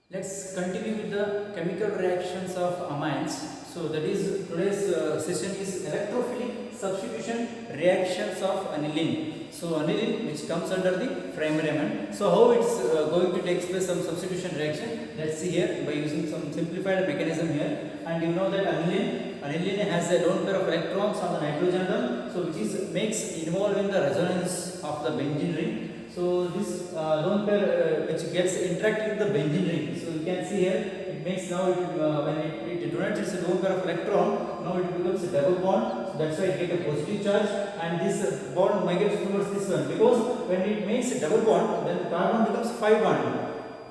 Let's continue with the chemical reactions of amines. So that is today's session is electrophilic substitution reactions of aniline. So aniline which comes under the primary amine. So how it's going to take place some substitution reaction? Let's see here by using some simplified mechanism here. And you know that aniline has a lone pair of electrons on the nitrogen atom. So which is makes involved in the resonance of the benzene ring. So this lone pair which gets interacted with the benzene ring. So you can see here it makes now when it donates its lone pair of electron, now it becomes a double bond. So that's why it gets a positive charge, and this bond migrates towards this one, because when it makes a double bond, then carbon becomes 5 bond.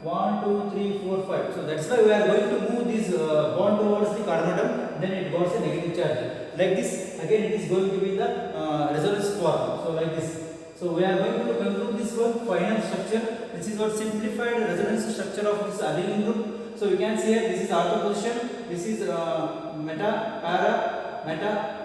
1, 2, 3, 4, 5. So that's why we are going to move this bond towards the carbon atom. Then it got a negative charge. Like this, again it is going to be the resonance form. So like this. So we are going to conclude this one final structure. This is what simplified resonance structure of this aniline group. So we can see here this is ortho position, this is meta, para, meta,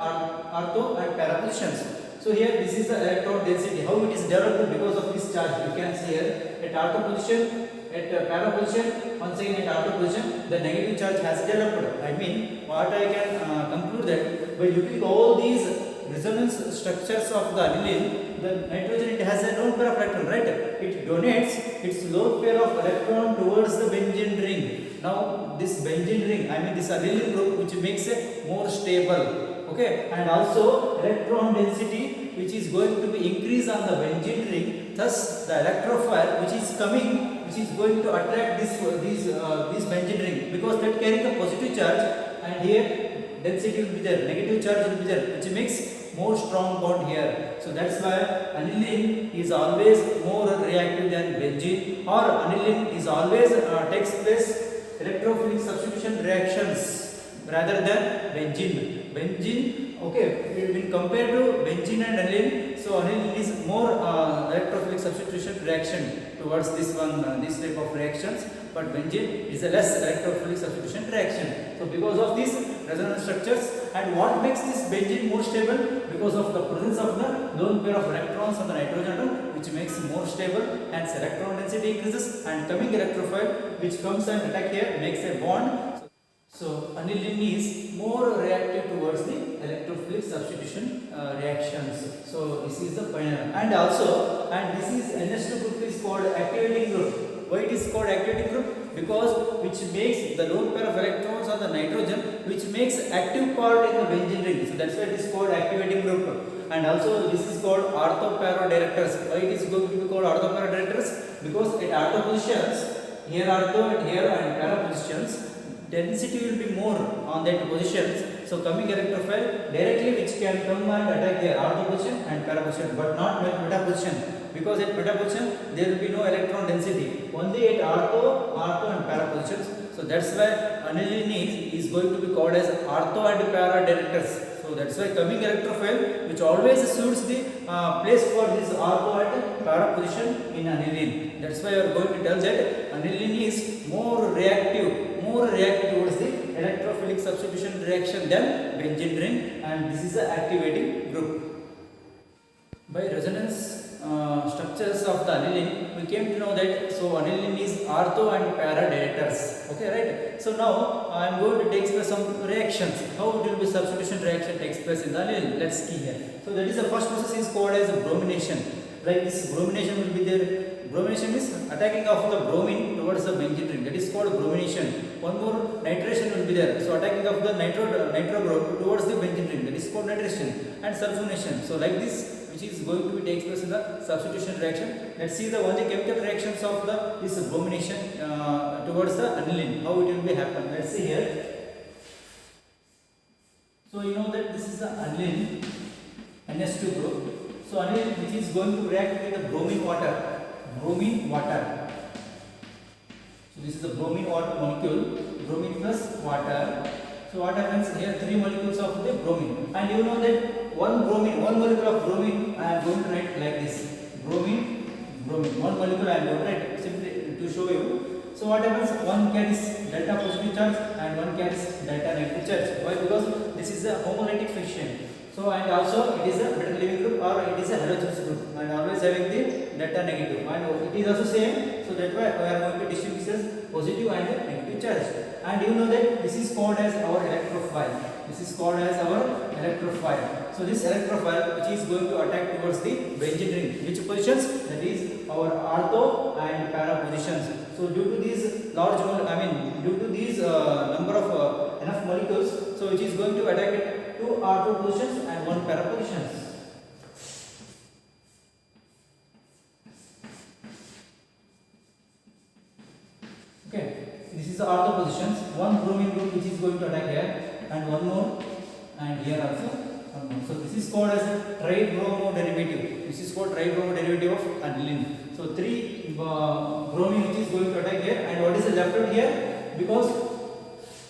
ortho and para positions. So here this is the electron density, how it is developed because of this charge. You can see here at ortho position, at para position, once again at ortho position, the negative charge has developed. I mean, what I can conclude that by looking all these resonance structures of the aniline, the nitrogen it has a lone pair of electron, right? It donates its lone pair of electron towards the benzene ring. Now this benzene ring, I mean this aniline group, which makes it more stable. Okay, and also electron density which is going to be increased on the benzene ring. Thus the electrophile which is coming, which is going to attract this benzene ring, because that carrying a positive charge, and here density will be there, negative charge will be there, which makes more strong bond here. So that's why aniline is always more reactive than benzene, or aniline is always takes place electrophilic substitution reactions rather than benzene. Benzene, okay, when compared to benzene and aniline, so aniline is more electrophilic substitution reaction towards this one, this type of reactions, but benzene is a less electrophilic substitution reaction. So because of these resonance structures, and what makes this benzene more stable? Because of the presence of the lone pair of electrons on the nitrogen atom, which makes more stable, hence electron density increases, and coming electrophile which comes and attack here makes a bond. So aniline is more reactive towards the electrophilic substitution reactions. So this is the final, and also, and this is NH2 group is called activating group. Why it is called activating group? Because which makes the lone pair of electrons on the nitrogen, which makes active part in the benzene ring. So that's why it is called activating group. And also this is called ortho-para directors. Why it is going to be called ortho-para directors? Because at ortho positions, here ortho and here and para positions, density will be more on that positions. So coming electrophile directly which can come and attack here ortho position and para position, but not meta position, because at meta position there will be no electron density, only at ortho and para positions. So that's why aniline is going to be called as ortho and para directors. So that's why coming electrophile which always suits the place for this ortho and para position in aniline. That's why you are going to tell that aniline is more reactive towards the electrophilic substitution reaction than benzene ring, and this is the activating group. By resonance structures of the aniline, we came to know that so aniline is ortho and para directors. Okay, right? So now I am going to take some reactions. How it will be substitution reaction takes place in the aniline? Let's see here. So that is the first process is called as bromination. Like this bromination will be there. Bromination is attacking of the bromine towards the benzene ring. That is called bromination. One more nitration will be there. So attacking of the nitro group towards the benzene ring. That is called nitration. And sulfonation. So like this, which is going to be takes place in the substitution reaction. Let's see the only chemical reactions of this bromination towards the aniline. How it will be happen. Let's see here. So you know that this is the aniline NH2 group. So aniline which is going to react with the bromine water. So this is the bromine water molecule, bromine plus water. So what happens here? 3 molecules of the bromine, and you know that one molecule of bromine I am going to write like this: bromine. One molecule I am going to write simply to show you. So what happens? One carries delta positive charge and one carries delta negative charge. Why? Because this is a homolytic fission. So and also it is a metal leaving group or it is a halogenous group, and always having the delta negative, and it is also same. So that's why we are going to distinguish as positive and negative charge. And you know that this is called as our electrophile. This is called as our electrophile. So this electrophile which is going to attack towards the benzene ring, which positions? That is our ortho and para positions. So due to these due to these number of enough molecules, so which is going to attack it 2 ortho positions and 1 para positions. Okay, this is the ortho positions. One bromine group which is going to attack here, and one more, and here also one more. So this is called as a tribromo derivative. This is called tribromo derivative of aniline. So 3 bromine which is going to attack here, and what is the left out here? Because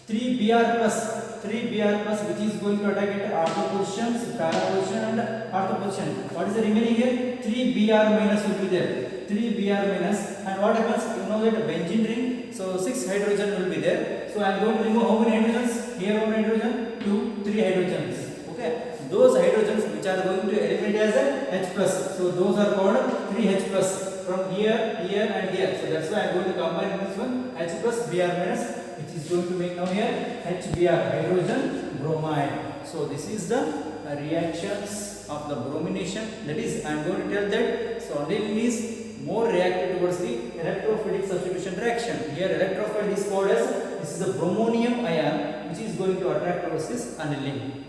3Br plus which is going to attack at ortho positions, para position and ortho position. What is the remaining here? 3Br minus will be there. 3Br minus, and what happens? You know that benzene ring. So 6 hydrogen will be there. So I am going to remove how many hydrogens? Here 1 hydrogen, 2, 3 hydrogens. Okay, those hydrogens which are going to eliminate as a H plus. So those are called 3H plus from here, here and here. So that's why I am going to combine this one H plus Br minus, which is going to make now here HBr, hydrogen bromide. So this is the reactions of the bromination. That is, I am going to tell that so aniline is more reactive towards the electrophilic substitution reaction. Here electrophile is called as, this is a bromonium ion which is going to attract towards this aniline.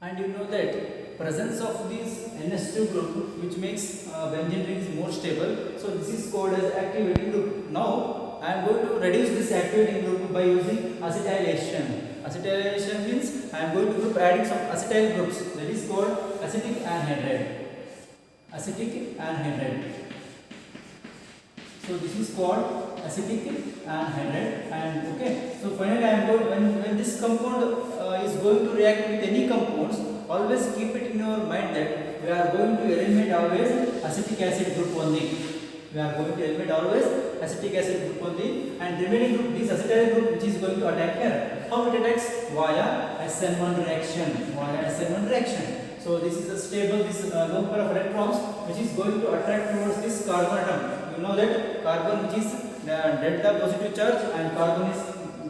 And you know that presence of this NH2 group which makes benzene rings more stable. So this is called as activating group. Now I am going to reduce this activating group by using acetylation. Acetylation means I am going to group adding some acetyl groups. That is called acetic anhydride. Acetic anhydride. So this is called acetic anhydride. And okay, so finally I am going, when this compound is going to react with any compounds, always keep it in your mind that we are going to eliminate always acetic acid group only. We are going to eliminate always acetic acid group only, and remaining group, this acetyl group which is going to attack here. How it attacks? Via SN1 reaction. Via SN1 reaction. So this is a stable, this lone pair of electrons which is going to attract towards this carbon atom. You know that carbon which is delta positive charge and carbon is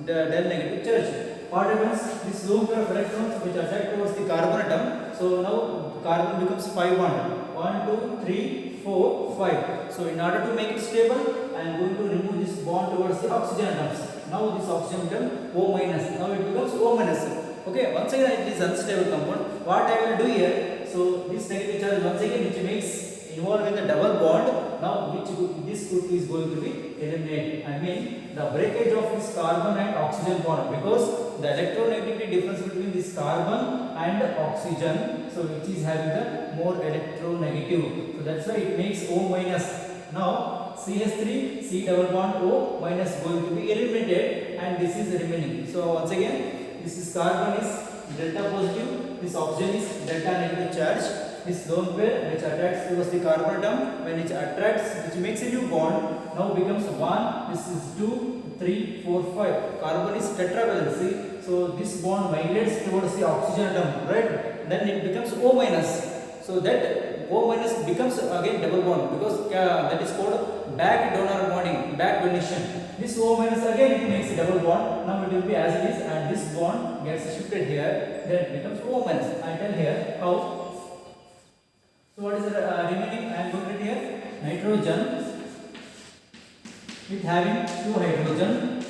the del negative charge. What happens? This lone pair of electrons which attract towards the carbon atom. So now carbon becomes 5 bond. 1, 2, 3, 4, 5. So in order to make it stable, I am going to remove this bond towards the oxygen atoms. Now this oxygen becomes O minus. Now it becomes O minus. Okay, once again it is unstable compound. What I will do here? So this negative charge once again which makes involved in the double bond. Now which this group is going to be eliminated. I mean the breakage of this carbon and oxygen bond, because the electronegativity difference between this carbon and oxygen, so which is having the more electronegative. So that's why it makes O minus. Now CH3 C double bond O minus going to be eliminated, and this is remaining. So once again, this is carbon is delta positive, this oxygen is delta negative charge. This lone pair which attracts towards the carbon atom, when it attracts, which makes a new bond, now becomes 1, this is 2, 3, 4, 5. Carbon is tetravalency, so this bond migrates towards the oxygen atom, right? Then it becomes O minus. So that O minus becomes again double bond, because that is called back donor bonding, back donation. This O minus again it makes a double bond. Now it will be as it is, and this bond gets shifted here, then it becomes O minus. I tell here how. So what is the remaining? I am going to write here nitrogen with having 2 hydrogen,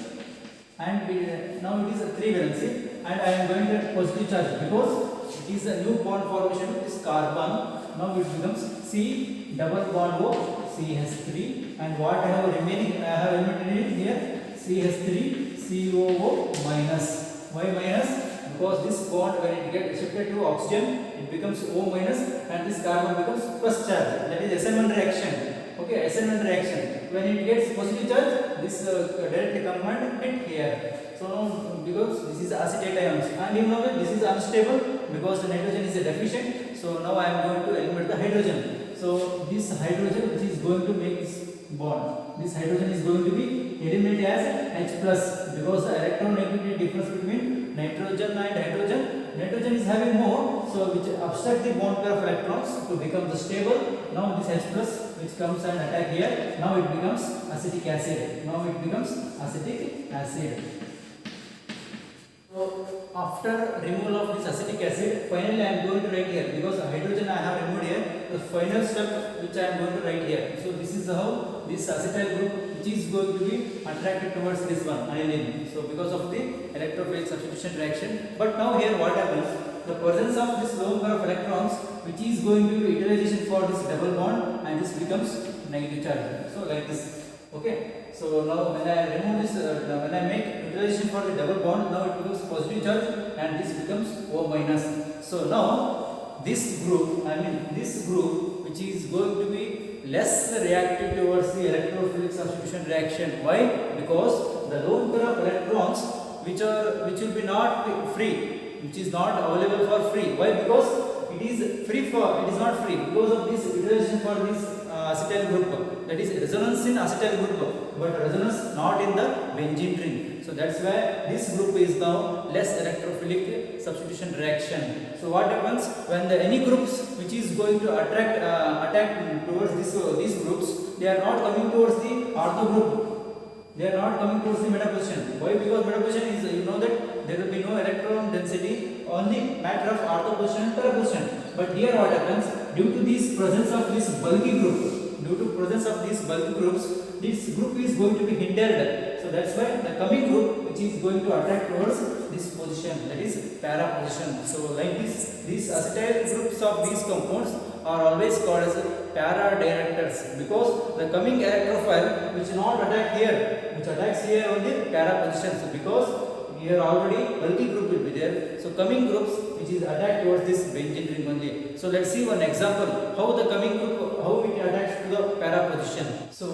and now it is a 3 valency, and I am going to write positive charge because it is a new bond formation with this carbon. Now it becomes C double bond O CH3, and what I have remaining, I have eliminated here CH3 COO minus. Why minus? Because this bond when it gets shifted to oxygen, it becomes O minus, and this carbon becomes plus charge. That is SN1 reaction. Okay, SN1 reaction. When it gets positive charge, this directly combined hit here. So now because this is acetate ions, and you know that this is unstable because the nitrogen is deficient. So now I am going to eliminate the hydrogen. So this hydrogen which is going to make this bond, this hydrogen is going to be eliminated as H plus, because the electronegativity difference between nitrogen and hydrogen. Nitrogen is having more, so which obstruct the bond pair of electrons to become the stable. Now this H plus which comes and attack here. Now it becomes acetic acid. Now it becomes acetic acid. So after removal of this acetic acid, finally I am going to write here, because hydrogen I have removed here. The final step which I am going to write here. So this is how this acetyl group which is going to be attracted towards this one, aniline. So because of the electrophilic substitution reaction. But now here what happens? The presence of this lone pair of electrons which is going to be utilization for this double bond, and this becomes negative charge. So like this. Okay. So now when I remove this, when I make utilization for the double bond, now it becomes positive charge and this becomes O minus. So now this group, this group which is going to be less reactive towards the electrophilic substitution reaction. Why? Because the lone pair of electrons which will be not free, which is not available for free. Why? Because it is not free because of this utilization for this acetyl group, that is resonance in acetyl group, but resonance not in the benzene ring. So that's why this group is now less electrophilic substitution reaction. So what happens when any groups which is going to attack towards these groups, they are not coming towards the ortho group. They are not coming towards the meta position. Why? Because meta position is, you know that there will be no electron density, only matter of ortho position and para position. But here what happens, due to this presence of this bulky group, this group is going to be hindered. So that's why the coming group which is going to attack towards this position, that is para position. So like this, these acetyl groups of these compounds are always called as para directors, because the coming electrophile which not attack here, which attacks here on the para position. So because here already bulky group will be there, so coming groups which is attacked towards this benzene ring only. So let's see one example how the coming group, how it attacks to the para position. So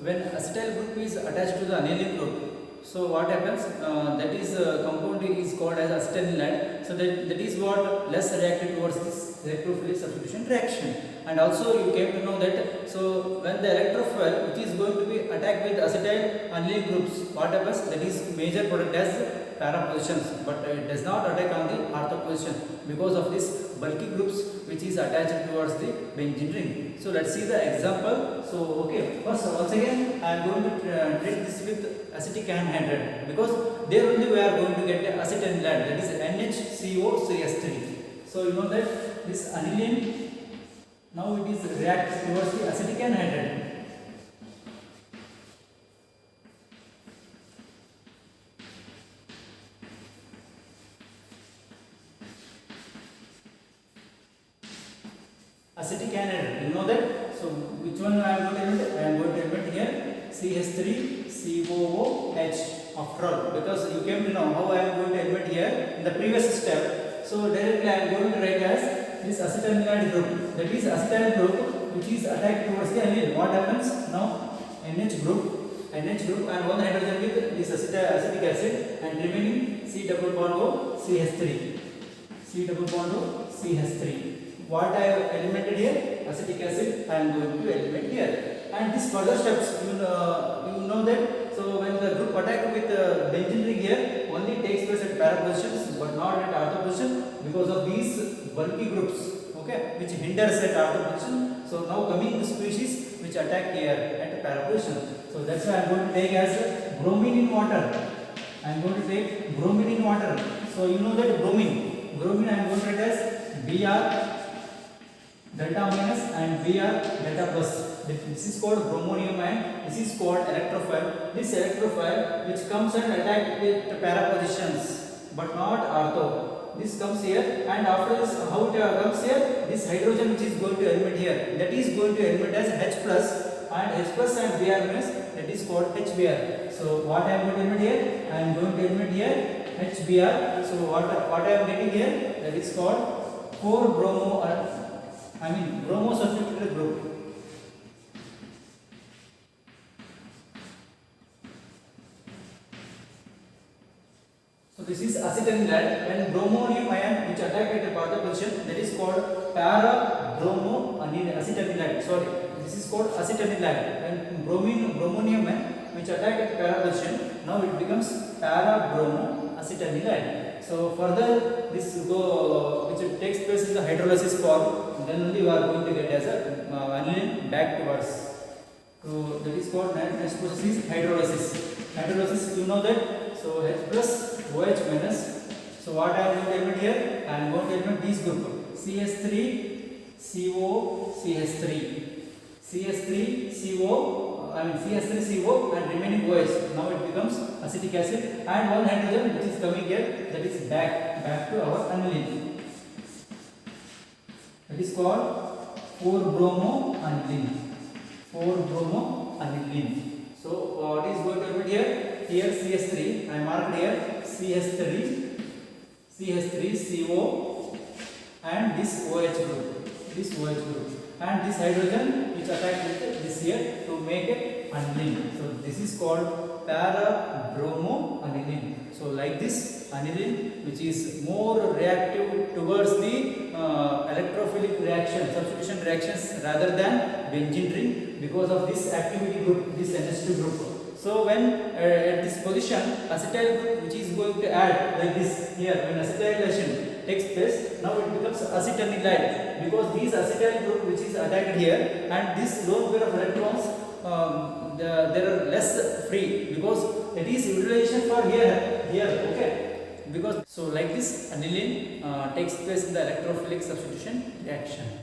when acetyl group is attached to the aniline group, so what happens, that is compound is called as acetanilide. So that is what less reactive towards this electrophilic substitution reaction. And also you came to know that, so when the electrophile which is going to be attacked with acetyl aniline groups, what happens, that is major product as para positions, but it does not attack on the ortho position because of this bulky groups which is attached towards the benzene ring. So let's see the example. So okay, first once again I am going to treat this with acetic anhydride, because there only we are going to get the acetanilide, that is NHCOCH3. So you know that this aniline, now it is react towards the acetic anhydride. Acetic anhydride, you know that. So which one I am going to emit? I am going to emit here CH3COOH, after all, because you came to know how I am going to emit here in the previous step. So directly I am going to write as this acetanilide group, that is acetyl group which is attacked towards the aniline. What happens now? NH group and one hydrogen with this acetic acid, and remaining C double bond O CH3. What I have eliminated here, acetic acid, I am going to eliminate here. And these further steps, you know that. So when the group attack with benzene ring here, only takes place at para positions, but not at ortho position, because of these bulky groups, okay, which hinders at ortho position. So now coming the species which attack here at para position. So that's why I am going to take as bromine in water. So you know that bromine I am going to write as Br delta minus and Br delta plus. This is called bromonium and this is called electrophile. This electrophile which comes and attack with para positions but not ortho. This comes here, and after this how it comes here, this hydrogen which is going to emit here, that is going to emit as H plus, and H plus and Br minus, that is called HBr. So what I am going to emit here? I am going to emit here HBr. So what I am getting here, that is called 4 bromo substituted group. So this is acetanilide, and bromonium ion which attack at the ortho position, that is called para bromo acetanilide. Sorry, this is called acetanilide, and bromonium ion which attack at para position, now it becomes para bromo acetanilide. So further this which takes place in the hydrolysis form, then only we are going to get as a aniline back towards. So that is called next process is hydrolysis. Hydrolysis, you know that. So H plus OH minus. So what I am going to element here? I am going to element this group CH3 CO CH3 CH3 CO. I mean CH3 CO and remaining OH. Now it becomes acetic acid and one hydrogen which is coming here, that is back to our aniline. That is called 4-bromo-aniline. 4-bromo-aniline. So what is going to happen here? Here CH3. I marked here CH3 CO and this OH group. And this hydrogen which attacked with this here to make it aniline. So this is called para-bromo-aniline. So like this aniline which is more reactive towards the electrophilic reaction, substitution reactions rather than benzene ring because of this activity group, this NH2 group. So when at this position acetyl group which is going to add like this here, when acetylation takes place, now it becomes acetanilide because this acetyl group which is attacked here and this lone pair of electrons there are less free because it is utilization for here okay, because so like this aniline takes place in the electrophilic substitution reaction.